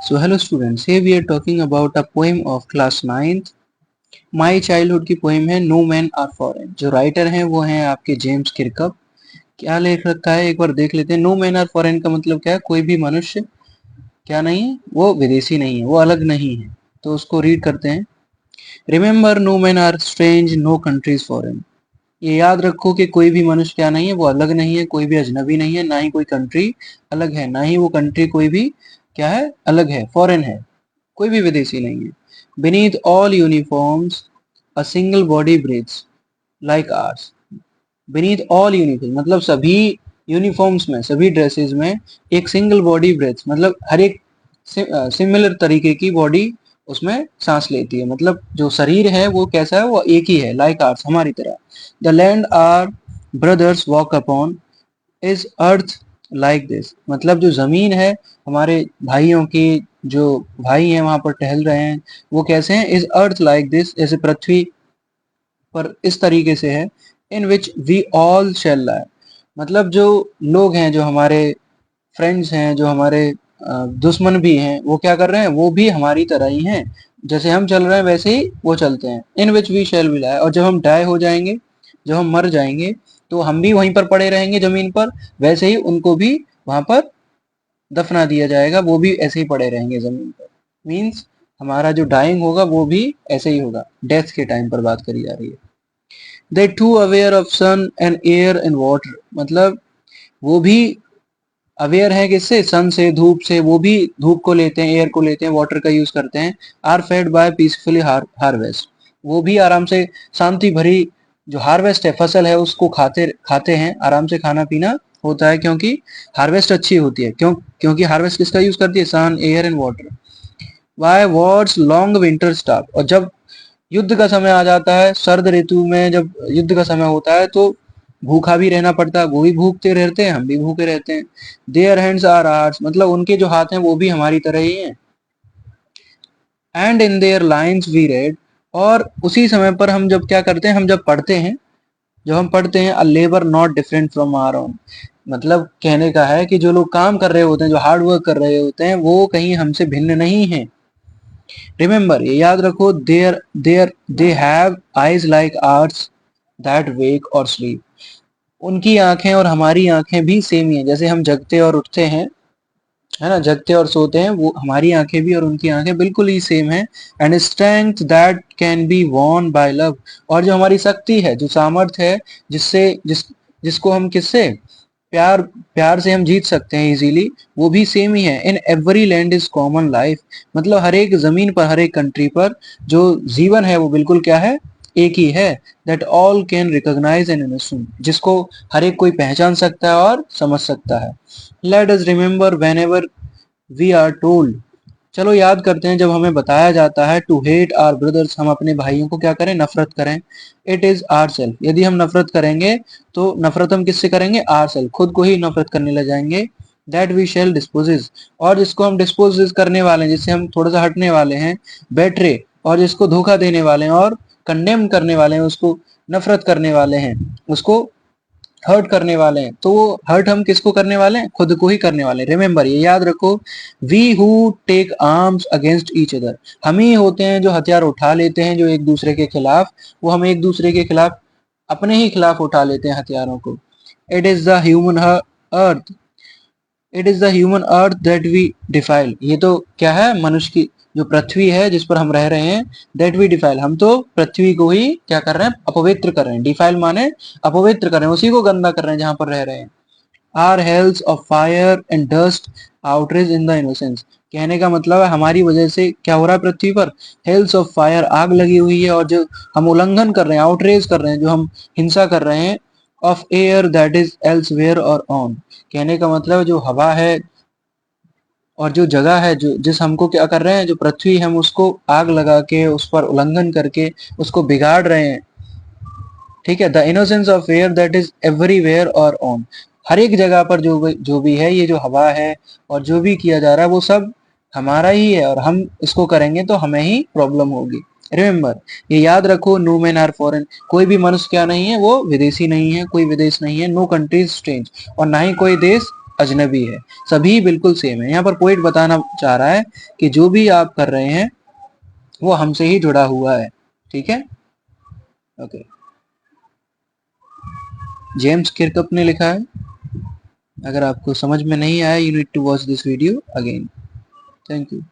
So hello students, here we are talking about a poem of class 9th. My childhood की poem है no man are foreign. जो writer हैं वो हैं आपके जेम्स किरकप। क्या लिख रखा है एक बार देख लेते हैं। नो मैन आर फॉरेन का मतलब क्या है? कोई भी मनुष्य क्या नहीं है, वो विदेशी नहीं है, वो अलग नहीं है। तो उसको रीड करते हैं। Remember no man are strange, no countries foreign. ये याद रखो कि कोई भी मनुष्य क्या नहीं है, वो अलग नहीं है, कोई भी अजनबी नहीं है, ना ही कोई कंट्री अलग है, ना ही वो कंट्री कोई भी क्या है, अलग है, फॉरेन है, कोई भी विदेशी नहीं है। Beneath all uniforms a single body breathes like ours. Beneath all uniform मतलब सभी यूनिफॉर्म्स में, सभी ड्रेसेस में एक सिंगल बॉडी ब्रेथ मतलब हर एक सिमिलर तरीके की बॉडी उसमें सांस लेती है। मतलब जो शरीर है वो कैसा है, वो एक ही है, लाइक आर्स, हमारी तरह। The land our brothers walk upon is earth like this. मतलब जो जमीन है हमारे भाइयों की, जो भाई हैं वहां पर टहल रहे हैं, वो कैसे हैं? इज अर्थ लाइक दिस, जैसे पृथ्वी पर इस तरीके से है। इन विच वी ऑल शेल लाई। मतलब जो लोग हैं, जो हमारे फ्रेंड्स हैं, जो हमारे दुश्मन भी हैं, वो क्या कर रहे हैं? वो भी हमारी तरह ही हैं। जैसे हम चल रहे हैं वैसे ही वो चलते हैं। इन विच वी शेल बी लाई। और जब हम डाई हो जाएंगे, जब हम मर जाएंगे, तो हम भी वहीं पर पड़े रहेंगे जमीन पर, वैसे ही उनको भी वहां पर दफना दिया जाएगा, वो भी ऐसे ही पड़े रहेंगे जमीन पर। मीन्स हमारा जो डाइंग होगा वो भी ऐसे ही होगा। डेथ के टाइम पर बात करी जा रही है। They too aware of sun and air and water. मतलब वो भी अवेयर है किससे? सन से, धूप से। वो भी धूप को लेते हैं, एयर को लेते हैं, वाटर का यूज करते हैं। Are fed by peacefully harvest. वो भी आराम से शांति भरी जो हार्वेस्ट है, फसल है, उसको खाते खाते हैं। आराम से खाना पीना होता है क्योंकि हार्वेस्ट अच्छी होती है। क्योंकि हार्वेस्ट किसका यूज करती है? Sun, air and water. Why wars long winter start. और जब युद्ध का समय आ जाता है, सर्द ऋतु में जब युद्ध का समय होता है, तो भूखा भी रहना पड़ता है। वो भी भूखते रहते हैं, हम भी भूखे रहते हैं। Their hands are ours. मतलब उनके जो हाथ हैं वो भी हमारी तरह ही हैं। And in their lines we read. और उसी समय पर हम जब क्या करते हैं, हम जब पढ़ते हैं, जब हम पढ़ते हैं, a labour not different from our own. मतलब कहने का है कि जो लोग काम कर रहे होते हैं, जो हार्ड वर्क कर रहे होते हैं, वो कहीं हमसे भिन्न नहीं है। रिमेंबर, ये याद रखो, there there they have eyes like ours that wake or sleep. उनकी आंखें और हमारी आंखें भी सेम ही है। जैसे हम जगते और उठते हैं, है ना, जगते और सोते हैं, वो हमारी आंखें भी और उनकी आंखें बिल्कुल ही सेम है। And strength that can be won by love. और जो हमारी शक्ति है, जो सामर्थ्य है, जिसको हम किससे प्यार प्यार से हम जीत सकते हैं इजीली, वो भी सेम ही है। In every land is common life. मतलब हर एक जमीन पर, हर एक कंट्री पर जो जीवन है वो बिल्कुल क्या है? एक ही है। That all can recognise and understand. जिसको हर एक कोई पहचान सकता है और समझ सकता है। Let us remember whenever we are told. चलो याद करते हैं, जब हमें बताया जाता है टू हेट आर ब्रदर्स, हम अपने भाइयों को क्या करें? नफरत करें। It is our self. यदि हम नफरत करेंगे तो नफरत हम किससे करेंगे? आर सेल्फ, खुद को ही नफरत करने लग जाएंगे। That we shall dispossess. और जिसको हम डिस्पोजेज करने वाले हैं, जिससे हम थोड़ा सा हटने वाले हैं, बेटरे। और जिसको धोखा देने वाले हैं और कंडेम करने वाले हैं, उसको नफरत करने वाले हैं, उसको हर्ट करने वाले हैं, तो वो हर्ट हम किसको करने वाले हैं? खुद को ही करने वाले हैं। रिमेंबर, ये याद रखो, we who take arms against each other. हम ही होते हैं जो हथियार उठा लेते हैं, जो एक दूसरे के खिलाफ, वो हम एक दूसरे के खिलाफ, अपने ही खिलाफ उठा लेते हैं हथियारों को। It is the human earth, it is the human earth that we defile. ये तो क्या है? मनुष्य की जो पृथ्वी है जिस पर हम रह रहे हैं, दैट वी डिफाइल। हम तो पृथ्वी को ही क्या कर रहे हैं? अपवित्र कर रहे हैं। डिफाइल माने अपवित्र कर रहे हैं, उसी को गंदा कर रहे हैं जहां पर रह रहे हैं। Are hells of fire and dust outrage in the innocence. कहने का मतलब है हमारी वजह से क्या हो रहा है पृथ्वी पर? हेल्स ऑफ फायर, आग लगी हुई है। और जो हम उल्लंघन कर रहे हैं, आउटरेज कर रहे हैं, जो हम हिंसा कर रहे हैं, of air that is elsewhere और ऑन। कहने का मतलब जो हवा है और जो जगह है, जो जिस हमको क्या कर रहे हैं, जो पृथ्वी, हम उसको आग लगा के, उस पर उल्लंघन करके उसको बिगाड़ रहे हैं। ठीक है। The innocence of air that is everywhere और ऑन। हर एक जगह पर जो भी है, ये जो हवा है और जो भी किया जा रहा है, वो सब हमारा ही है। और हम इसको करेंगे तो हमें ही प्रॉब्लम होगी। रिमेंबर, ये याद रखो, नो मैन आर फॉरेन। कोई भी मनुष्य क्या नहीं है? वो विदेशी नहीं है, कोई विदेश नहीं है। No country strange. और ना ही कोई देश अजनबी है, सभी बिल्कुल सेम है। यहाँ पर पोइट बताना चाह रहा है कि जो भी आप कर रहे हैं वो हमसे ही जुड़ा हुआ है। ठीक है, ओके। जेम्स किरकप ने लिखा है। अगर आपको समझ में नहीं आया, you need to watch this video again. Thank you.